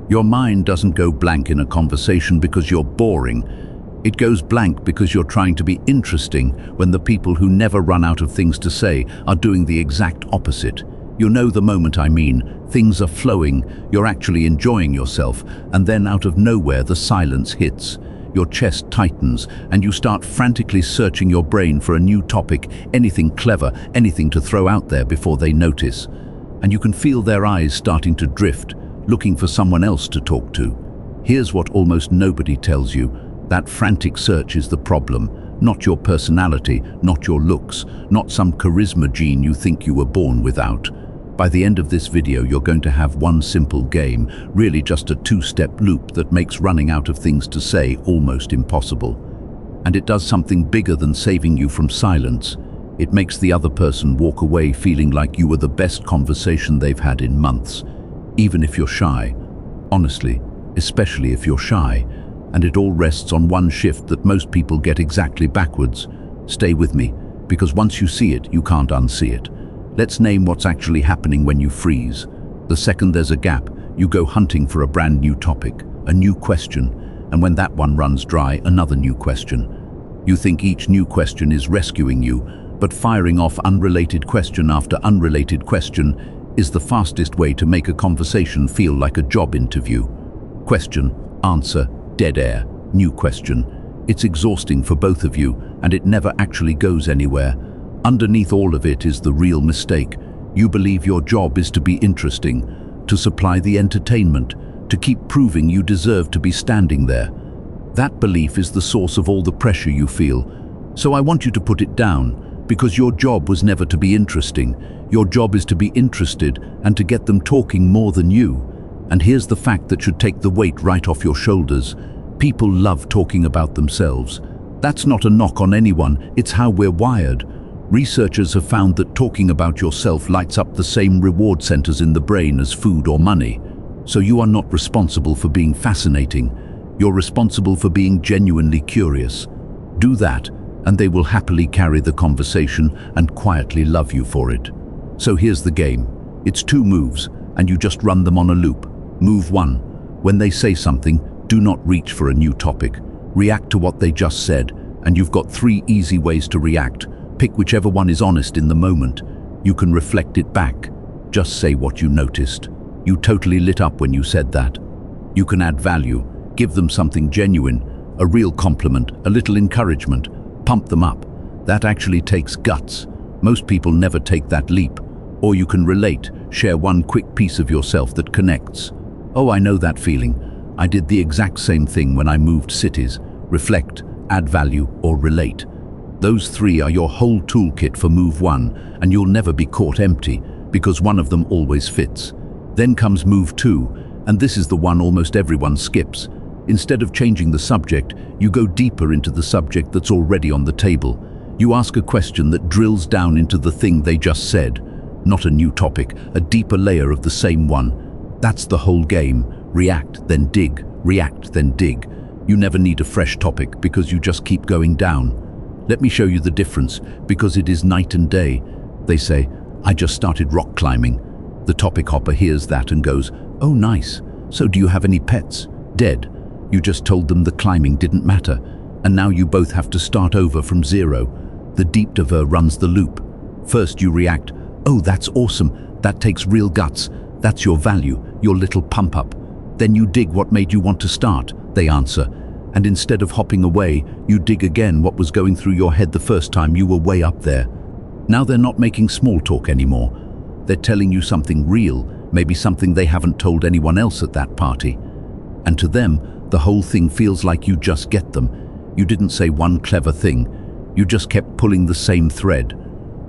Your mind doesn't go blank in a conversation because you're boring. It goes blank because you're trying to be interesting when the people who never run out of things to say are doing the exact opposite. You know the moment I mean. Things are flowing, you're actually enjoying yourself, and then out of nowhere the silence hits. Your chest tightens, and you start frantically searching your brain for a new topic, anything clever, anything to throw out there before they notice. And you can feel their eyes starting to drift, looking for someone else to talk to. Here's what almost nobody tells you. That frantic search is the problem, not your personality, not your looks, not some charisma gene you think you were born without. By the end of this video, you're going to have one simple game, really just a two-step loop that makes running out of things to say almost impossible. And it does something bigger than saving you from silence. It makes the other person walk away feeling like you were the best conversation they've had in months, even if you're shy. Honestly, especially if you're shy. And it all rests on one shift that most people get exactly backwards. Stay with me, because once you see it, you can't unsee it. Let's name what's actually happening when you freeze. The second there's a gap, you go hunting for a brand new topic, a new question, and when that one runs dry, another new question. You think each new question is rescuing you, but firing off unrelated question after unrelated question is the fastest way to make a conversation feel like a job interview. Question, answer, dead air, new question. It's exhausting for both of you, and it never actually goes anywhere. Underneath all of it is the real mistake. You believe your job is to be interesting, to supply the entertainment, to keep proving you deserve to be standing there. That belief is the source of all the pressure you feel. So I want you to put it down, because your job was never to be interesting. Your job is to be interested and to get them talking more than you. And here's the fact that should take the weight right off your shoulders. People love talking about themselves. That's not a knock on anyone, it's how we're wired. Researchers have found that talking about yourself lights up the same reward centers in the brain as food or money. So you are not responsible for being fascinating. You're responsible for being genuinely curious. Do that, and they will happily carry the conversation and quietly love you for it. So here's the game. It's 2 moves, and you just run them on a loop. Move 1. When they say something, do not reach for a new topic. React to what they just said, and you've got 3 easy ways to react. Pick whichever one is honest in the moment. You can reflect it back. Just say what you noticed. You totally lit up when you said that. You can add value. Give them something genuine, a real compliment, a little encouragement. Pump them up. That actually takes guts. Most people never take that leap. Or you can relate, share one quick piece of yourself that connects. Oh, I know that feeling. I did the exact same thing when I moved cities. Reflect, add value, or relate. Those 3 are your whole toolkit for move 1, and you'll never be caught empty, because one of them always fits. Then comes move 2, and this is the one almost everyone skips. Instead of changing the subject, you go deeper into the subject that's already on the table. You ask a question that drills down into the thing they just said. Not a new topic, a deeper layer of the same one. That's the whole game. React, then dig. React, then dig. You never need a fresh topic because you just keep going down. Let me show you the difference, because it is night and day. They say, I just started rock climbing. The topic hopper hears that and goes, oh nice, so do you have any pets? Dead. You just told them the climbing didn't matter, and now you both have to start over from 0. The deep diver runs the loop. First you react, oh that's awesome, that takes real guts, that's your value, your little pump up. Then you dig what made you want to start, they answer. And instead of hopping away, you dig again what was going through your head the first time you were way up there. Now they're not making small talk anymore. They're telling you something real, maybe something they haven't told anyone else at that party. And to them, the whole thing feels like you just get them. You didn't say one clever thing. You just kept pulling the same thread.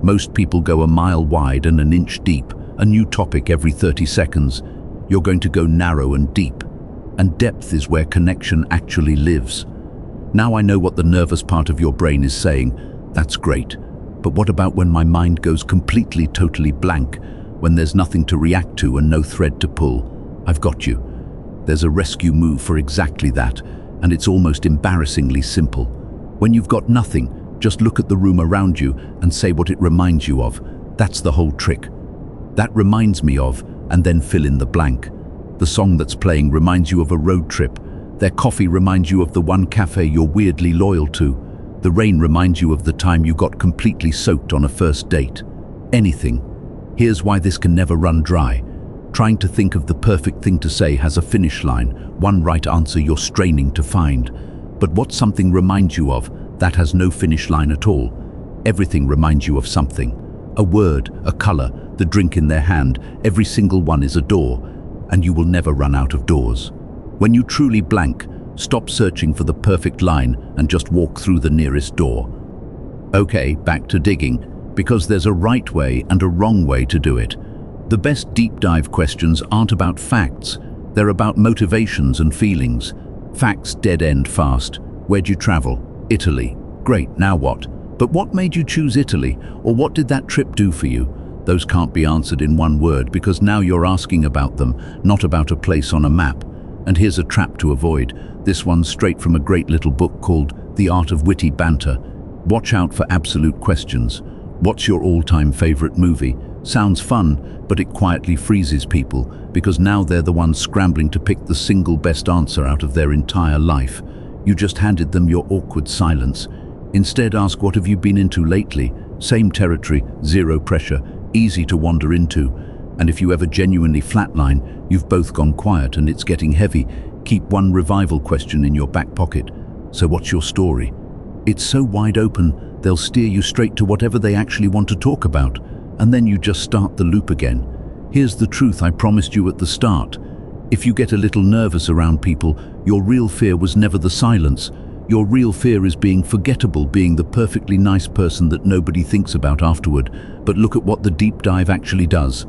Most people go a mile wide and an inch deep, a new topic every 30 seconds. You're going to go narrow and deep. And depth is where connection actually lives. Now I know what the nervous part of your brain is saying. That's great. But what about when my mind goes completely, totally blank, when there's nothing to react to and no thread to pull? I've got you. There's a rescue move for exactly that, and it's almost embarrassingly simple. When you've got nothing, just look at the room around you and say what it reminds you of. That's the whole trick. That reminds me of, and then fill in the blank. The song that's playing reminds you of a road trip. Their coffee reminds you of the one cafe you're weirdly loyal to. The rain reminds you of the time you got completely soaked on a first date. Anything. Here's why this can never run dry. Trying to think of the perfect thing to say has a finish line, one right answer you're straining to find. But what something reminds you of, that has no finish line at all. Everything reminds you of something. A word, a color, the drink in their hand, every single one is a door, and you will never run out of doors. When you truly blank, stop searching for the perfect line and just walk through the nearest door. Okay, back to digging, because there's a right way and a wrong way to do it. The best deep dive questions aren't about facts, they're about motivations and feelings. Facts dead end fast. Where'd you travel? Italy. Great, now what? But what made you choose Italy? Or what did that trip do for you? Those can't be answered in one word because now you're asking about them, not about a place on a map. And here's a trap to avoid. This one's straight from a great little book called The Art of Witty Banter. Watch out for absolute questions. What's your all-time favorite movie? Sounds fun, but it quietly freezes people because now they're the ones scrambling to pick the single best answer out of their entire life. You just handed them your awkward silence. Instead, ask, what have you been into lately? Same territory, zero pressure, easy to wander into. And if you ever genuinely flatline, you've both gone quiet and it's getting heavy. Keep one revival question in your back pocket. So what's your story? It's so wide open, they'll steer you straight to whatever they actually want to talk about. And then you just start the loop again. Here's the truth I promised you at the start. If you get a little nervous around people, your real fear was never the silence. Your real fear is being forgettable, being the perfectly nice person that nobody thinks about afterward. But look at what the deep dive actually does.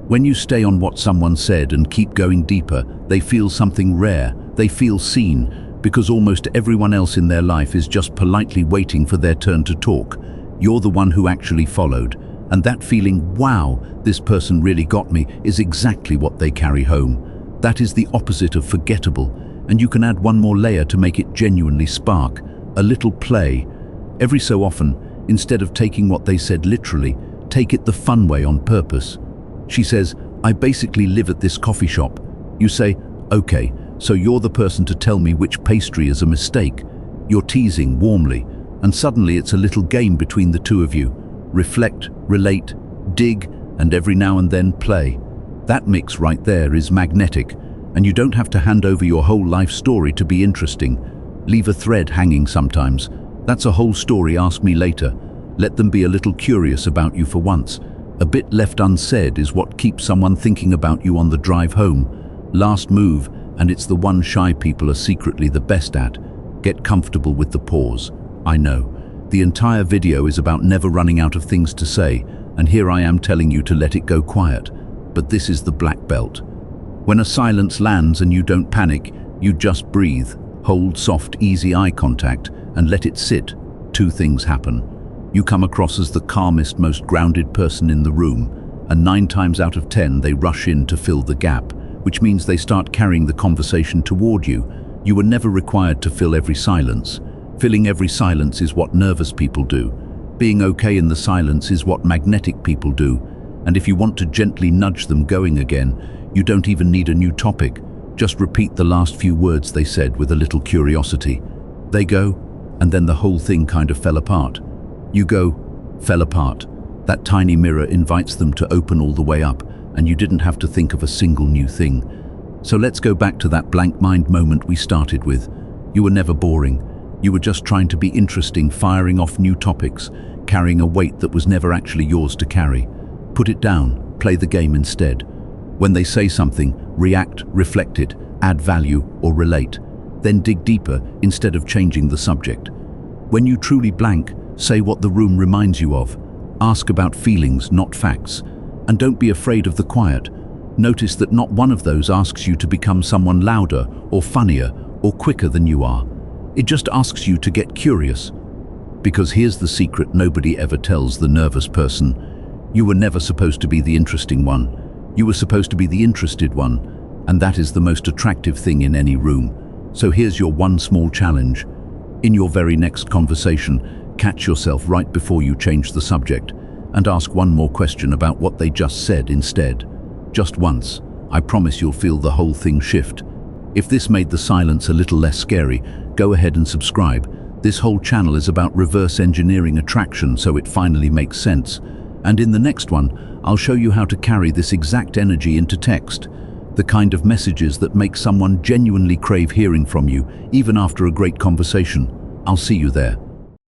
When you stay on what someone said and keep going deeper, they feel something rare. They feel seen, because almost everyone else in their life is just politely waiting for their turn to talk. You're the one who actually followed. And that feeling, wow, this person really got me, is exactly what they carry home. That is the opposite of forgettable, and you can add one more layer to make it genuinely spark, a little play. Every so often, instead of taking what they said literally, take it the fun way on purpose. She says, I basically live at this coffee shop. You say, okay, so you're the person to tell me which pastry is a mistake. You're teasing warmly, and suddenly it's a little game between the two of you. Reflect, relate, dig, and every now and then play. That mix right there is magnetic, and you don't have to hand over your whole life story to be interesting. Leave a thread hanging sometimes. That's a whole story, ask me later. Let them be a little curious about you for once. A bit left unsaid is what keeps someone thinking about you on the drive home. Last move, and it's the one shy people are secretly the best at. Get comfortable with the pause. I know. The entire video is about never running out of things to say, and here I am telling you to let it go quiet. But this is the black belt. When a silence lands and you don't panic, you just breathe, hold soft, easy eye contact, and let it sit. Two things happen. You come across as the calmest, most grounded person in the room, and 9 times out of 10 they rush in to fill the gap, which means they start carrying the conversation toward you. You were never required to fill every silence. Filling every silence is what nervous people do. Being okay in the silence is what magnetic people do. And if you want to gently nudge them going again, you don't even need a new topic. Just repeat the last few words they said with a little curiosity. They go, and then the whole thing kind of fell apart. You go, fell apart. That tiny mirror invites them to open all the way up, and you didn't have to think of a single new thing. So let's go back to that blank mind moment we started with. You were never boring. You were just trying to be interesting, firing off new topics, carrying a weight that was never actually yours to carry. Put it down, play the game instead. When they say something, react, reflect it, add value or relate. Then dig deeper instead of changing the subject. When you truly blank, say what the room reminds you of. Ask about feelings, not facts. And don't be afraid of the quiet. Notice that not one of those asks you to become someone louder or funnier or quicker than you are. It just asks you to get curious. Because here's the secret nobody ever tells the nervous person. You were never supposed to be the interesting one. You were supposed to be the interested one. And that is the most attractive thing in any room. So here's your one small challenge. In your very next conversation, catch yourself right before you change the subject and ask one more question about what they just said instead. Just once. I promise you'll feel the whole thing shift. If this made the silence a little less scary, go ahead and subscribe. This whole channel is about reverse engineering attraction, so it finally makes sense. And in the next one, I'll show you how to carry this exact energy into text. The kind of messages that make someone genuinely crave hearing from you, even after a great conversation. I'll see you there.